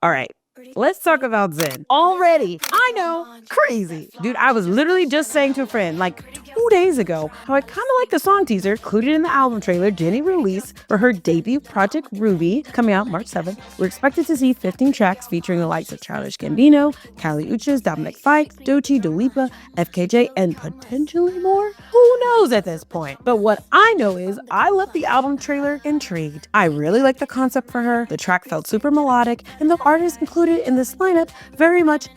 All right. Let's talk about Zen. Already, I know, crazy. Dude, I was literally just saying to a friend like 2 days ago how I kind of like the song teaser included in the album trailer Jennie released for her debut project Ruby, coming out March 7th. We're expected to see 15 tracks featuring the likes of Childish Gambino, Kali Uchis, Dominic Fike, Doechii, Dua Lipa, FKJ, and potentially more? Who knows at this point? But what I know is I left the album trailer intrigued. I really like the concept for her. The track felt super melodic, and the artists included in this lineup very much.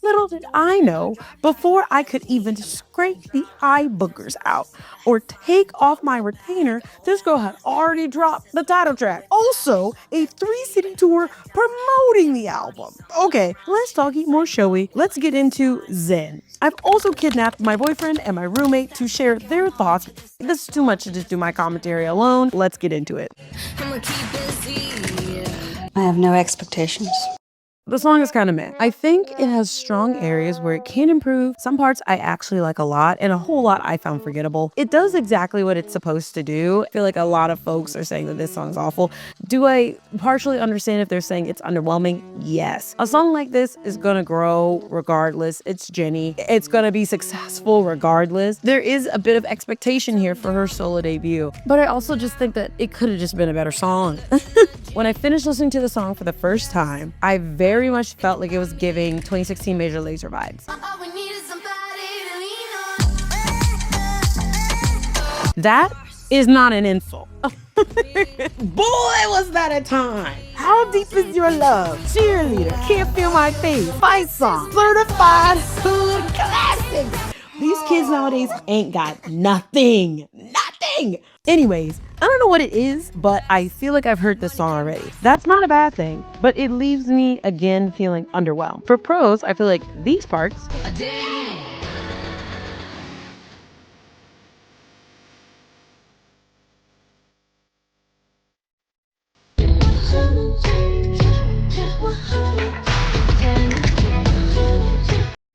Little did I know, before I could even scrape the eye boogers out or take off my retainer, this girl had already dropped the title track. Also, a 3-city tour promoting the album. Okay, let's talk more showy. Let's get into Zen. I've also kidnapped my boyfriend and my roommate to share their thoughts. This is too much to just do my commentary alone. Let's get into it. I have no expectations. The song is kind of meh. I think it has strong areas where it can improve. Some parts I actually like a lot, and a whole lot I found forgettable. It does exactly what it's supposed to do. I feel like a lot of folks are saying that this song's awful. Do I partially understand if they're saying it's underwhelming? Yes. A song like this is gonna grow regardless. It's Jennie. It's gonna be successful regardless. There is a bit of expectation here for her solo debut, but I also just think that it could have just been a better song. When I finished listening to the song for the first time, I very much felt like it was giving 2016 Major Lazer vibes. That is not an insult. Boy, was that a time. How deep is your love? Cheerleader, can't feel my face. Fight song, certified hood classics. These kids nowadays ain't got nothing. Nothing. Anyways, I don't know what it is, but I feel like I've heard this song already. That's not a bad thing, but it leaves me again feeling underwhelmed. For pros, I feel like these parts.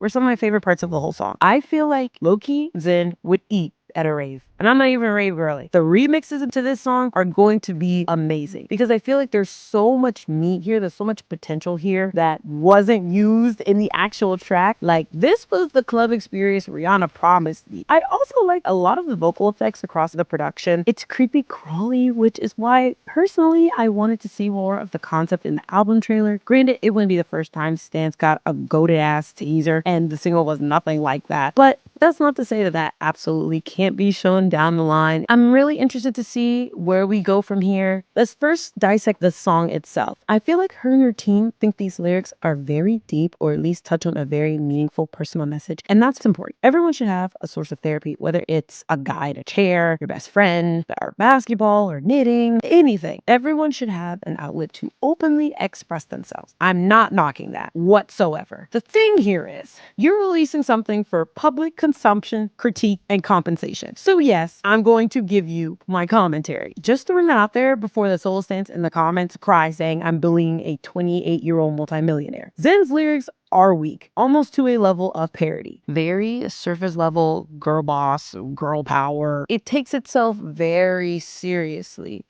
Were some of my favorite parts of the whole song. I feel like low-key Zen would eat at a rave. And I'm not even a rave girly. The remixes into this song are going to be amazing because I feel like there's so much meat here. There's so much potential here that wasn't used in the actual track. Like, this was the club experience Rihanna promised me. I also like a lot of the vocal effects across the production. It's creepy crawly, which is why personally I wanted to see more of the concept in the album trailer. Granted, it wouldn't be the first time Stan's got a goated ass teaser and the single was nothing like that. But that's not to say that that absolutely can't be shown down the line. I'm really interested to see where we go from here. Let's first dissect the song itself. I feel like her and her team think these lyrics are very deep, or at least touch on a very meaningful personal message. And that's important. Everyone should have a source of therapy, whether it's a guide, a chair, your best friend, or basketball, or knitting, anything. Everyone should have an outlet to openly express themselves. I'm not knocking that whatsoever. The thing here is, you're releasing something for public consumption, critique, and compensation. So yes, I'm going to give you my commentary. Just throwing that out there before the solo stance in the comments cry saying I'm bullying a 28-year-old multimillionaire. Zen's lyrics are weak, almost to a level of parody. Very surface level girl boss, girl power. It takes itself very seriously.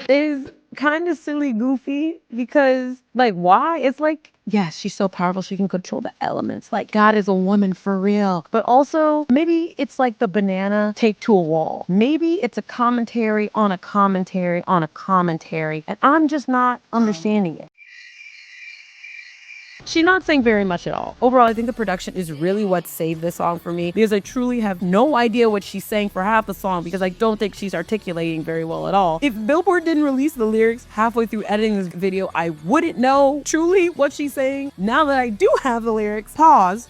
Is kind of silly goofy because like why? It's like, yes, she's so powerful she can control the elements. Like God is a woman for real. But also maybe it's like the banana taped to a wall. Maybe it's a commentary on a commentary on a commentary and I'm just not understanding it. She's not saying very much at all. Overall, I think the production is really what saved this song for me because I truly have no idea what she's saying for half the song because I don't think she's articulating very well at all. If Billboard didn't release the lyrics halfway through editing this video, I wouldn't know truly what she's saying. Now that I do have the lyrics, pause.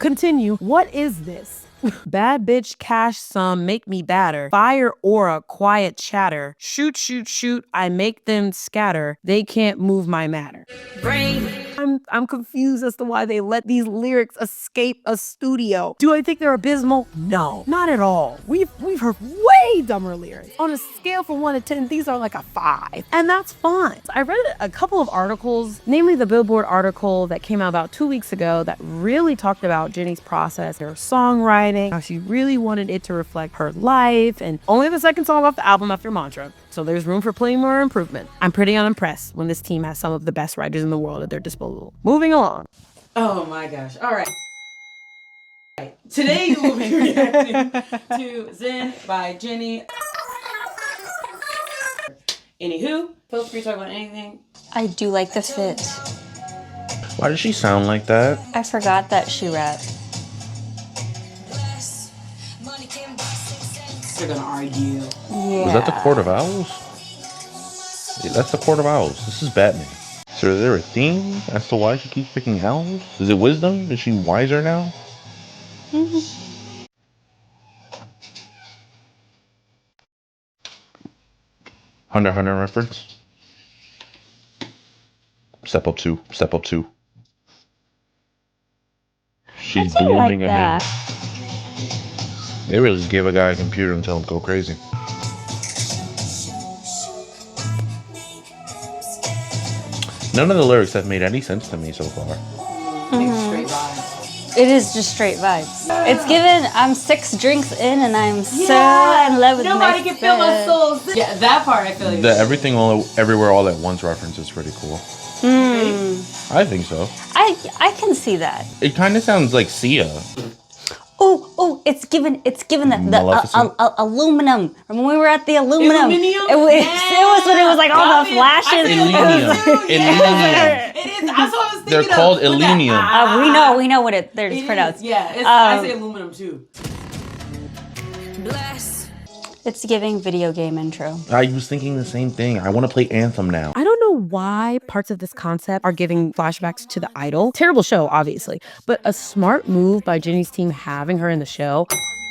Continue. What is this? Bad bitch, cash some, make me badder. Fire aura, quiet chatter. Shoot, shoot, shoot, I make them scatter. They can't move my matter. I'm confused as to why they let these lyrics escape a studio. Do I think they're abysmal? No, not at all. We've heard way dumber lyrics. On a scale from 1 to 10, these are like a 5. And that's fine. I read a couple of articles, namely the Billboard article that came out about 2 weeks ago that really talked about Jennie's process, her songwriting, how she really wanted it to reflect her life, and only the second song off the album after Mantra. so there's room for plenty more improvement. I'm pretty unimpressed when this team has some of the best writers in the world at their disposal. Moving along. Oh my gosh. All right. Today you will be reacting to Zen by Jennie. Anywho, feel free to talk about anything. I do like the fit. Why does she sound like that? I forgot that she rapped. They're gonna argue. Yeah. Was that the Court of Owls? Yeah, that's the Court of Owls. This is Batman. So is there a theme as to why she keeps picking owls? Is it wisdom? Is she wiser now? Hunter x Hunter reference? Step up two. Step up two. She's blooming ahead. They really just gave a guy a computer and tell him go crazy. None of the lyrics have made any sense to me so far. Straight vibes. It is just straight vibes. It's given, I'm 6 drinks in and I'm so in love with Nobody can feel my soul. Yeah, that part I feel like. The everything all everywhere all at once reference is pretty cool. I think so. I can see that. It kind of sounds like Sia. Oh, it's given the Maleficent? aluminum. Remember when we were at the aluminum? Illuminum? It was when it was like all the flashes. Illenium. Illenium. It is. That's what I was thinking. They're called Illenium. We know what they're pronounced. Yeah, I say aluminum too. It's giving video game intro. I was thinking the same thing. I want to play Anthem now. I don't know why parts of this concept are giving flashbacks to The Idol. Terrible show, obviously, but a smart move by Jennie's team having her in the show.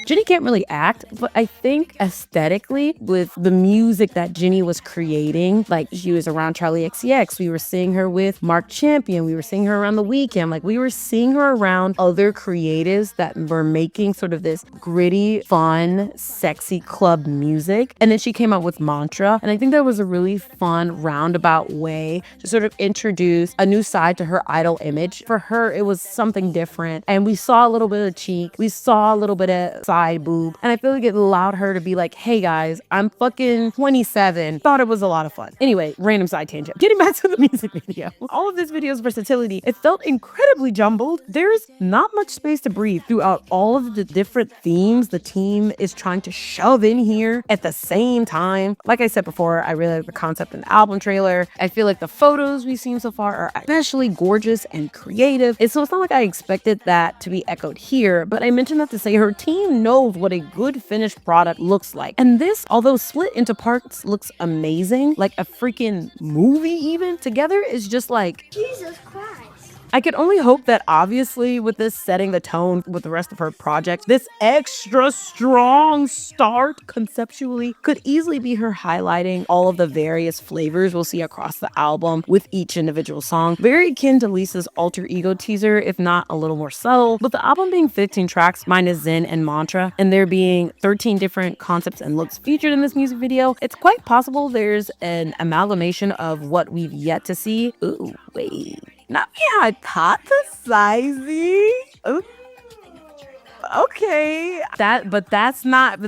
Jennie can't really act, but I think aesthetically, with the music that Jennie was creating, like she was around Charlie XCX, we were seeing her with Mark Champion, we were seeing her around The Weeknd, like we were seeing her around other creatives that were making sort of this gritty, fun, sexy club music. And then she came out with Mantra, and I think that was a really fun, roundabout way to sort of introduce a new side to her idol image. For her, it was something different, and we saw a little bit of cheek, we saw a little bit of side boob, and I feel like it allowed her to be like, hey guys, I'm fucking 27. Thought it was a lot of fun. Anyway, random side tangent. Getting back to the music video. All of this video's versatility, it felt incredibly jumbled. There's not much space to breathe throughout all of the different themes the team is trying to shove in here at the same time. Like I said before, I really like the concept in the album trailer. I feel like the photos we've seen so far are especially gorgeous and creative. And so it's not like I expected that to be echoed here, but I mentioned that to say her team knows what a good finished product looks like. And this, although split into parts, looks amazing. Like a freaking movie even. Together is just like, Jesus Christ. I could only hope that obviously with this setting the tone with the rest of her project, this extra strong start conceptually could easily be her highlighting all of the various flavors we'll see across the album with each individual song. Very akin to Lisa's Alter Ego teaser, if not a little more subtle. But the album being 15 tracks minus Zen and Mantra, and there being 13 different concepts and looks featured in this music video, it's quite possible there's an amalgamation of what we've yet to see. Ooh, wait. Not hypothesizing. Ooh. Okay. That's not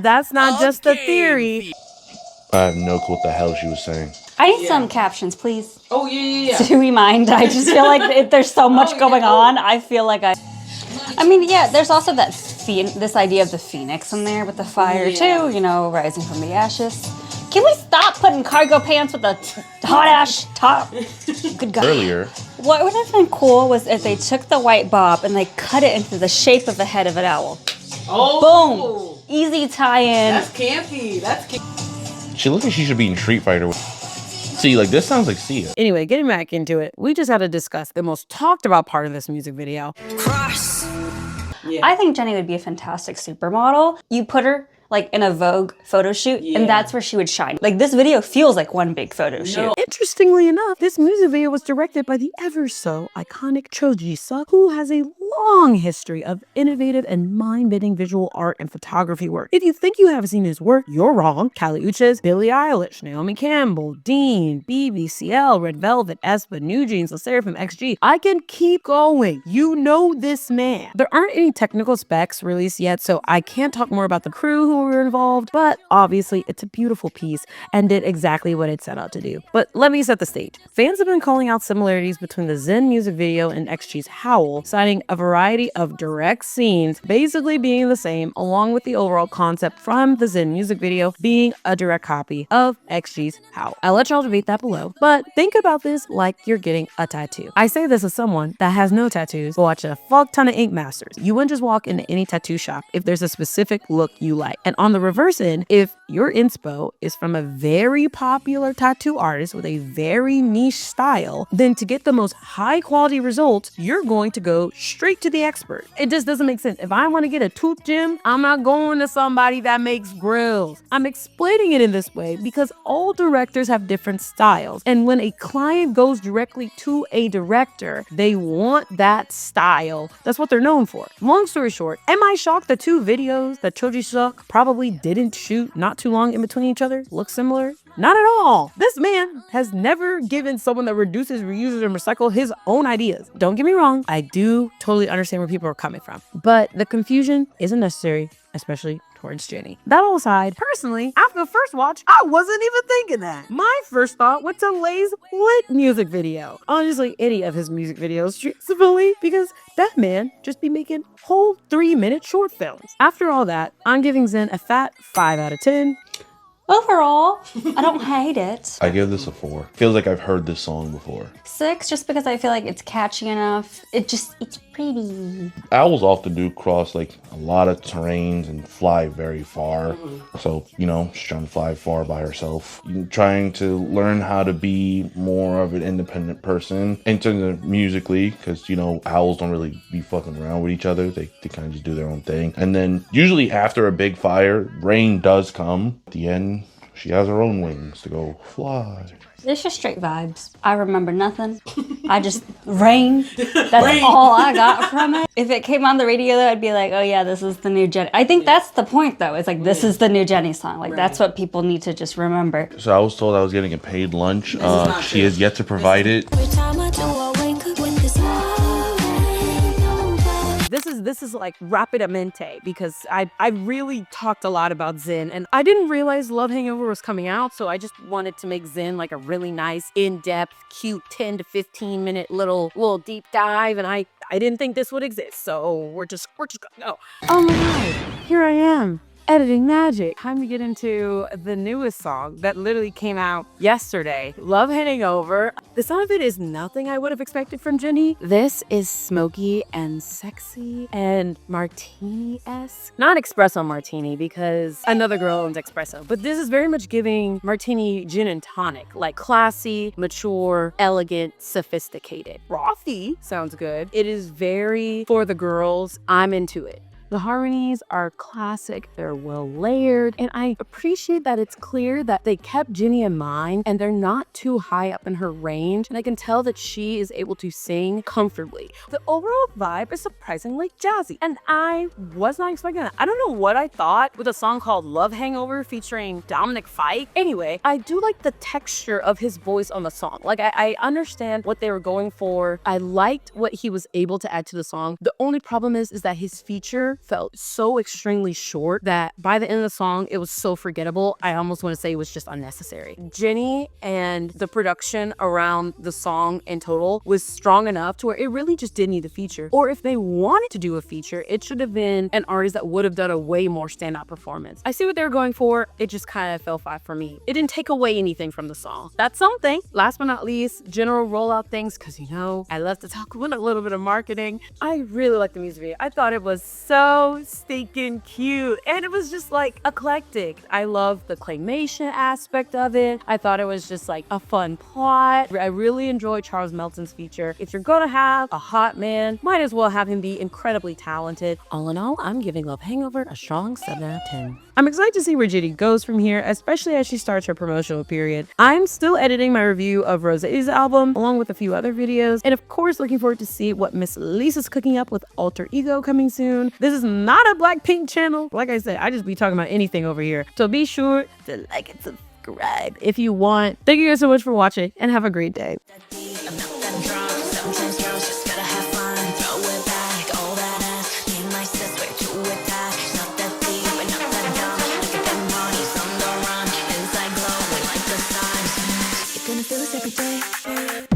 just a theory. I have no clue what the hell she was saying. I need some captions, please. Oh yeah. Do we mind? I just feel like there's so much going on. I feel like I mean, yeah, there's also that this idea of the phoenix in there with the fire too, you know, rising from the ashes. Can we stop putting cargo pants with a hot ash top? Good God. Earlier. What would have been cool was if they took the white bob and they cut it into the shape of the head of an owl. Oh. Boom. Easy tie-in. That's campy. That's campy. She looks like she should be in Street Fighter. See, like this sounds like Sia. Anyway, getting back into it, we just had to discuss the most talked about part of this music video. Yeah. I think Jennie would be a fantastic supermodel. You put her like in a Vogue photo shoot, and that's where she would shine. Like this video feels like one big photo shoot. Interestingly enough, this music video was directed by the ever so iconic Choji Suk, who has a long history of innovative and mind-bending visual art and photography work. If you think you haven't seen his work, you're wrong. Kali Uchis, Billie Eilish, Naomi Campbell, Dean, BBCL, Red Velvet, aespa, New Jeans, LE SSERAFIM, XG. I can keep going. You know this man. There aren't any technical specs released yet, so I can't talk more about the crew who were involved, but obviously it's a beautiful piece and did exactly what it set out to do. But let me set the stage. Fans have been calling out similarities between the Zen music video and XG's Howl, citing a variety of direct scenes basically being the same, along with the overall concept from the Zen music video being a direct copy of XG's Howl. I'll let y'all debate that below, but think about this like you're getting a tattoo. I say this as someone that has no tattoos, but watch a fuck ton of Ink Masters. You wouldn't just walk into any tattoo shop if there's a specific look you like. And on the reverse end, if your inspo is from a very popular tattoo artist with a very niche style, then to get the most high quality results, you're going to go straight to the expert. It just doesn't make sense. If I want to get a tooth gem, I'm not going to somebody that makes grills. I'm explaining it in this way because all directors have different styles. And when a client goes directly to a director, they want that style. That's what they're known for. Long story short, am I shocked the two videos that Choji Suck probably didn't shoot not too long in between each other look similar? Not at all. This man has never given someone that reduces, reuses, and recycles his own ideas. Don't get me wrong, I do totally understand where people are coming from, but the confusion isn't necessary, especially towards Jennie. That all aside, personally, after the first watch, I wasn't even thinking that. My first thought went to Lay's Lit music video. Honestly, any of his music videos, truthfully, because that man just be making whole 3-minute short films. After all that, I'm giving Zen a fat 5 out of 10. Overall, I don't hate it. I give this a 4. Feels like I've heard this song before. 6, just because I feel like it's catchy enough. It's pretty. Owls often do cross like a lot of terrains and fly very far. So, you know, she's trying to fly far by herself. Trying to learn how to be more of an independent person in terms of musically, because, you know, owls don't really be fucking around with each other. They kind of just do their own thing. And then usually after a big fire, rain does come. At the end, she has her own wings to go fly. It's just straight vibes. I remember nothing. I just rain. That's all I got from it. If it came on the radio, though, I'd be like, oh yeah, this is the new Jennie. I think that's the point, though. It's like, this is the new Jennie song. Like, that's what people need to just remember. So I was told I was getting a paid lunch. She has yet to provide it. This is like rapidamente because I really talked a lot about Zen and I didn't realize Love Hangover was coming out, so I just wanted to make Zen like a really nice, in-depth, cute 10 to 15 minute little deep dive, and I didn't think this would exist, so we're just gonna go. Oh my god, here I am. Editing magic. Time to get into the newest song that literally came out yesterday. Love Hangover. The sound of it is nothing I would have expected from Jennie. This is smoky and sexy and martini-esque. Not espresso martini because another girl owns espresso, but this is very much giving martini gin and tonic. Like classy, mature, elegant, sophisticated. Frothy sounds good. It is very for the girls. I'm into it. The harmonies are classic, they're well layered, and I appreciate that it's clear that they kept Jennie in mind and they're not too high up in her range, and I can tell that she is able to sing comfortably. The overall vibe is surprisingly jazzy, and I was not expecting that. I don't know what I thought with a song called Love Hangover featuring Dominic Fike. Anyway, I do like the texture of his voice on the song. Like, I understand what they were going for. I liked what he was able to add to the song. The only problem is that his feature felt so extremely short that by the end of the song, it was so forgettable. I almost want to say it was just unnecessary. Jennie and the production around the song in total was strong enough to where it really just didn't need a feature. Or if they wanted to do a feature, it should have been an artist that would have done a way more standout performance. I see what they were going for. It just kind of fell flat for me. It didn't take away anything from the song. That's something. Last but not least, general rollout things, because you know, I love to talk about a little bit of marketing. I really like the music video. I thought it was so so stinking cute. And it was just like eclectic. I love the claymation aspect of it. I thought it was just like a fun plot. I really enjoyed Charles Melton's feature. If you're gonna have a hot man, might as well have him be incredibly talented. All in all, I'm giving Love Hangover a strong 7 out of 10. I'm excited to see where Jennie goes from here, especially as she starts her promotional period. I'm still editing my review of Rosé's album, along with a few other videos, and of course looking forward to see what Miss Lisa's cooking up with Alter Ego coming soon. This is not a Blackpink channel. Like I said, I just be talking about anything over here. So be sure to like and subscribe if you want. Thank you guys so much for watching, and have a great day. Gonna feel this every day.